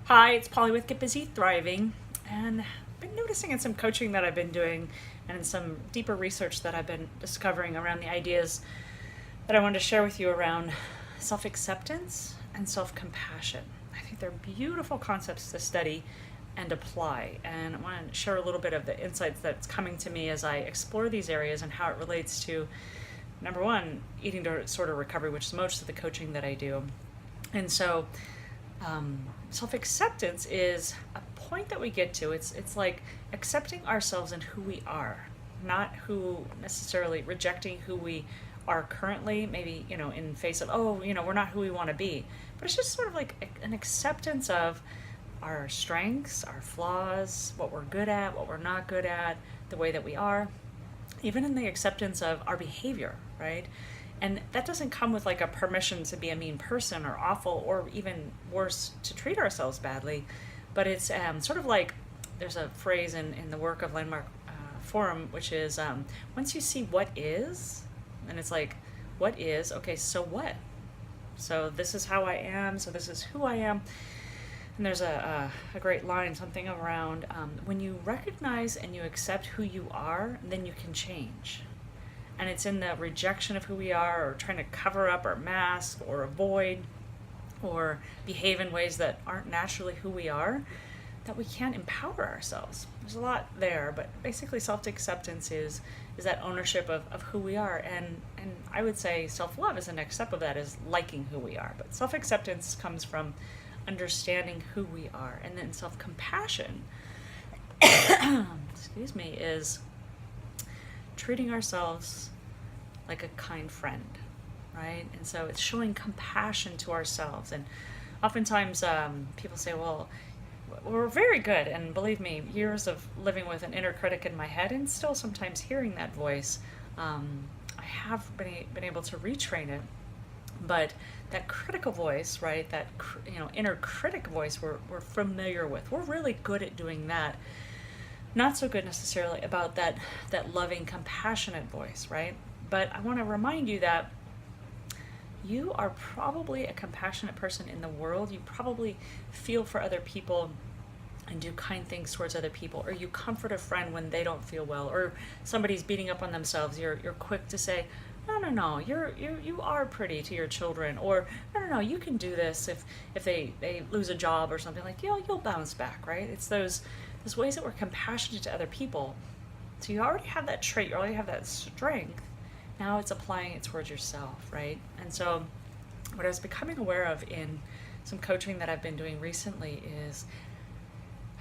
Hi, it's Polly with Get Busy Thriving, and I've been noticing in some coaching that I've been doing and in some deeper research that I've been discovering around the ideas that I wanted to share with you around self acceptance and self compassion. I think they're beautiful concepts to study and apply, and I want to share a little bit of the insights that's coming to me as I explore these areas and how it relates to number one, eating disorder recovery, which is most of the coaching that I do. And so self acceptance is a point that we get to. It's like accepting ourselves and who we are, not who necessarily rejecting who we are currently, maybe, in face of, oh, we're not who we want to be. But it's just sort of like an acceptance of our strengths, our flaws, what we're good at, what we're not good at, the way that we are, even in the acceptance of our behavior, right? And that doesn't come with like a permission to be a mean person or awful or even worse, to treat ourselves badly. But it's sort of like there's a phrase in the work of Landmark Forum, which is once you see what is, and it's like, what is, okay, so what? So this is how I am, so this is who I am. And there's a great line, something around when you recognize and you accept who you are, then you can change. And it's in the rejection of who we are, or trying to cover up or mask or avoid or behave in ways that aren't naturally who we are, that we can't empower ourselves. There's a lot there, but basically self-acceptance is that ownership of who we are. And I would say self-love is the next step of that, is liking who we are. But self-acceptance comes from understanding who we are. And then self-compassion, excuse me, is treating ourselves like a kind friend, right? And so it's showing compassion to ourselves. And oftentimes people say, well, we're very good. And believe me, years of living with an inner critic in my head and still sometimes hearing that voice, I have been able to retrain it. But that critical voice, right, that inner critic voice we're familiar with. We're really good at doing that. Not so good necessarily about that loving, compassionate voice, right? But I want to remind you that you are probably a compassionate person in the world. You probably feel for other people and do kind things towards other people, or you comfort a friend when they don't feel well, or somebody's beating up on themselves. You're quick to say, no, you are pretty to your children, or no, you can do this if they lose a job or something, like, you'll bounce back, right? It's those ways that we're compassionate to other people. So you already have that trait, you already have that strength. Now it's applying it towards yourself, right? And so what I was becoming aware of in some coaching that I've been doing recently is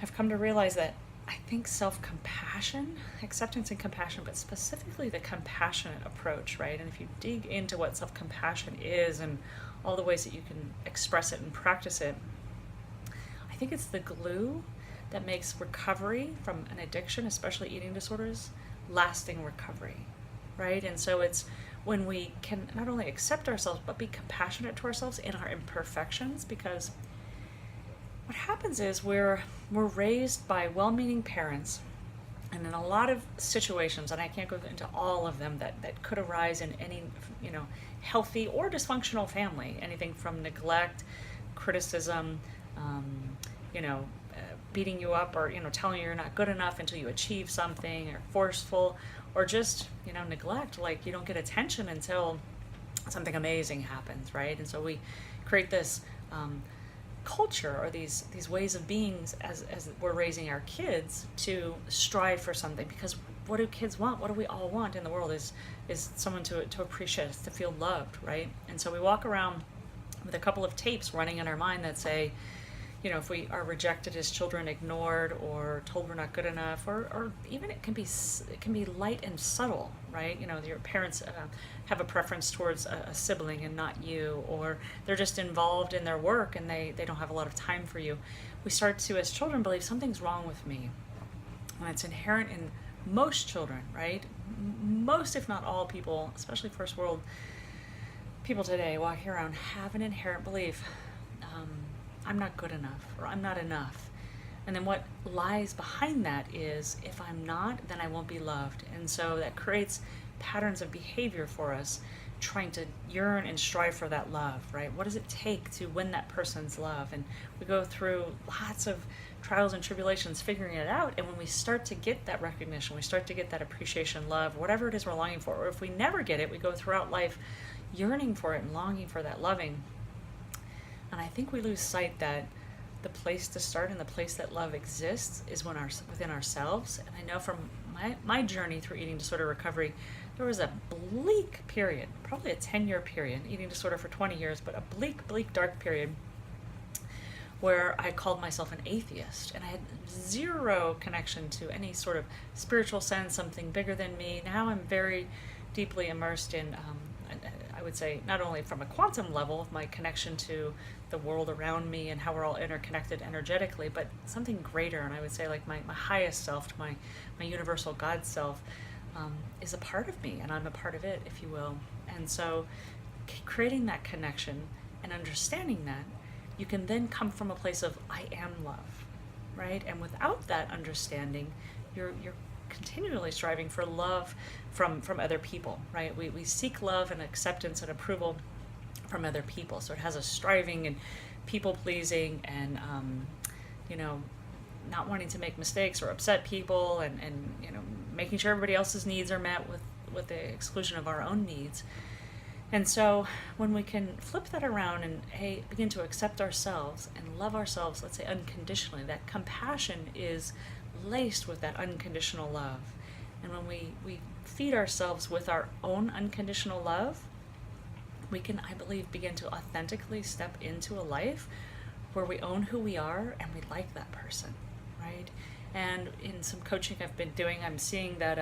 I've come to realize that I think self-compassion, acceptance and compassion, but specifically the compassionate approach, right? And if you dig into what self-compassion is and all the ways that you can express it and practice it, I think it's the glue that makes recovery from an addiction, especially eating disorders, lasting recovery, right? And so it's when we can not only accept ourselves, but be compassionate to ourselves in our imperfections, because what happens is we're raised by well-meaning parents, and in a lot of situations, and I can't go into all of them, that could arise in any healthy or dysfunctional family, anything from neglect, criticism, beating you up, or telling you you're not good enough until you achieve something, or forceful, or just neglect, like you don't get attention until something amazing happens, right? And so we create this culture, or these ways of being as we're raising our kids to strive for something, because what do kids want? What do we all want in the world is someone to appreciate us, to feel loved, right? And so we walk around with a couple of tapes running in our mind that say, if we are rejected as children, ignored, or told we're not good enough, or even it can be light and subtle, right? Your parents have a preference towards a sibling and not you, or they're just involved in their work and they don't have a lot of time for you. We start to, as children, believe something's wrong with me. And it's inherent in most children, right? Most, if not all people, especially first world people today, walking around have an inherent belief, I'm not good enough, or I'm not enough. And then what lies behind that is, if I'm not, then I won't be loved. And so that creates patterns of behavior for us, trying to yearn and strive for that love, right? What does it take to win that person's love? And we go through lots of trials and tribulations figuring it out. And when we start to get that recognition, we start to get that appreciation, love, whatever it is we're longing for, or if we never get it, we go throughout life yearning for it and longing for that loving. And I think we lose sight that the place to start and the place that love exists is within ourselves. And I know from my journey through eating disorder recovery, there was a bleak period, probably a 10-year period, eating disorder for 20 years, but a bleak, dark period where I called myself an atheist, and I had zero connection to any sort of spiritual sense, something bigger than me. Now I'm very deeply immersed in, I would say, not only from a quantum level of my connection to the world around me and how we're all interconnected energetically, but something greater. And I would say like my highest self, my universal God self, is a part of me, and I'm a part of it, if you will. And so creating that connection and understanding that, you can then come from a place of I am love, right? And without that understanding, you're continually striving for love from other people, right? We seek love and acceptance and approval from other people. So it has a striving and people pleasing and not wanting to make mistakes or upset people, and making sure everybody else's needs are met with the exclusion of our own needs. And so when we can flip that around and begin to accept ourselves and love ourselves, let's say unconditionally, that compassion is laced with that unconditional love. And when we feed ourselves with our own unconditional love, we can, I believe, begin to authentically step into a life where we own who we are and we like that person, right? And in some coaching I've been doing, I'm seeing that,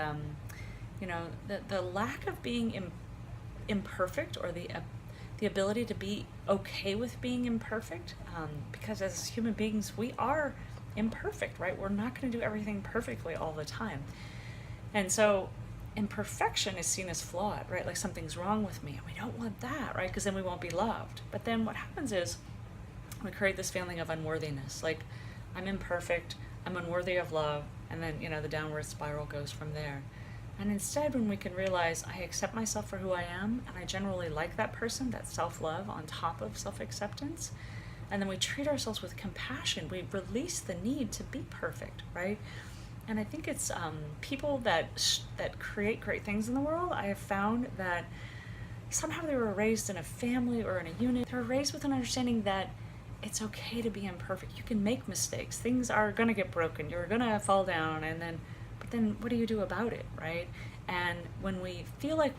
the lack of being imperfect, or the ability to be okay with being imperfect, because as human beings, we are imperfect, right? We're not going to do everything perfectly all the time. And so imperfection is seen as flawed, right? Like something's wrong with me, and we don't want that, right? Because then we won't be loved. But then what happens is we create this feeling of unworthiness, like I'm imperfect, I'm unworthy of love, and then the downward spiral goes from there. And instead, when we can realize I accept myself for who I am, and I generally like that person, that self-love on top of self-acceptance, and then we treat ourselves with compassion, we release the need to be perfect, right? And I think it's people that create great things in the world, I have found that somehow they were raised in a family or in a unit. They were raised with an understanding that it's okay to be imperfect. You can make mistakes. Things are going to get broken. You're going to fall down, but then what do you do about it, right? And when we feel like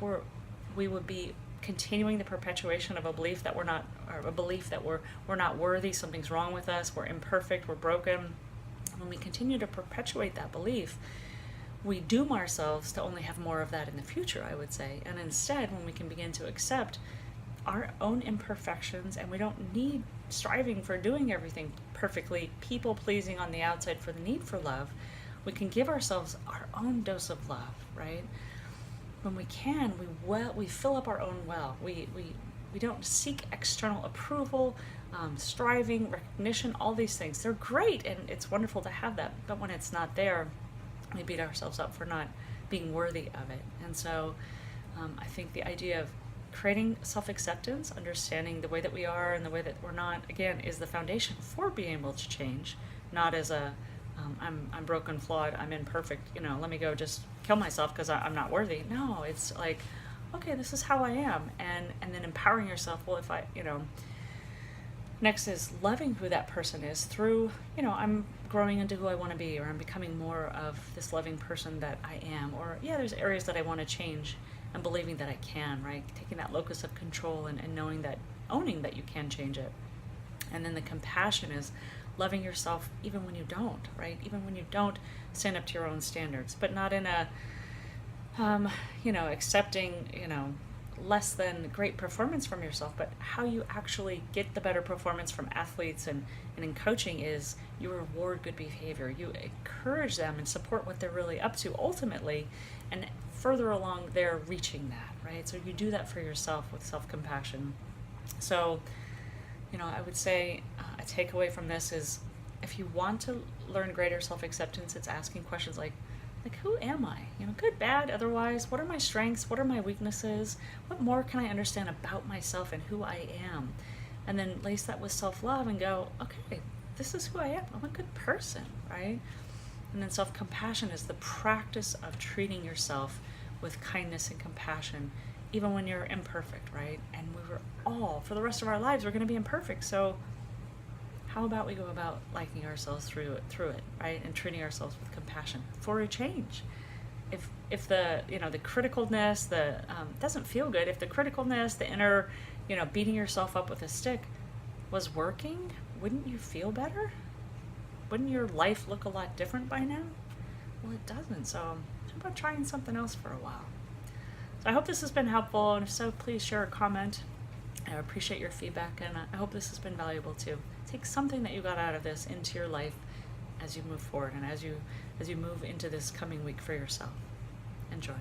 we would be continuing the perpetuation of a belief that we're not, or a belief that we're not worthy, something's wrong with us, we're imperfect, we're broken, when we continue to perpetuate that belief, we doom ourselves to only have more of that in the future, I would say. And instead, when we can begin to accept our own imperfections, and we don't need striving for doing everything perfectly, people pleasing on the outside for the need for love, we can give ourselves our own dose of love, right? When we can, we fill up our own well. We don't seek external approval, striving, recognition, all these things. They're great, and it's wonderful to have that, but when it's not there, we beat ourselves up for not being worthy of it. And so I think the idea of creating self-acceptance, understanding the way that we are and the way that we're not, again, is the foundation for being able to change, not as I'm broken, flawed, I'm imperfect, let me go just kill myself because I'm not worthy. No, it's like, okay, this is how I am, and then empowering yourself. Well, if next is loving who that person is through, I'm growing into who I want to be, or I'm becoming more of this loving person that I am, or there's areas that I want to change, and believing that I can, right? Taking that locus of control and knowing that, owning that you can change it. And then the compassion is loving yourself even when you don't, right? Even when you don't stand up to your own standards, but not in a, accepting, less than great performance from yourself, but how you actually get the better performance from athletes and in coaching is you reward good behavior. You encourage them and support what they're really up to ultimately, and further along they're reaching that, right? So you do that for yourself with self-compassion. So, I would say a takeaway from this is if you want to learn greater self-acceptance, it's asking questions like, Like, who am I? You know, good, bad, otherwise. What are my strengths? What are my weaknesses? What more can I understand about myself and who I am? And then lace that with self-love and go, okay, this is who I am. I'm a good person, right? And then self-compassion is the practice of treating yourself with kindness and compassion, even when you're imperfect, right? And we were all, for the rest of our lives, we're going to be imperfect. So how about we go about liking ourselves through it, right? And treating ourselves with compassion for a change. If the, you know, the criticalness, the doesn't feel good, if the criticalness, the inner, you know, beating yourself up with a stick was working, wouldn't you feel better? Wouldn't your life look a lot different by now? Well, it doesn't. So how about trying something else for a while? So I hope this has been helpful, and if so, please share a comment. I appreciate your feedback, and I hope this has been valuable too. Take something that you got out of this into your life as you move forward and as you move into this coming week for yourself. Enjoy.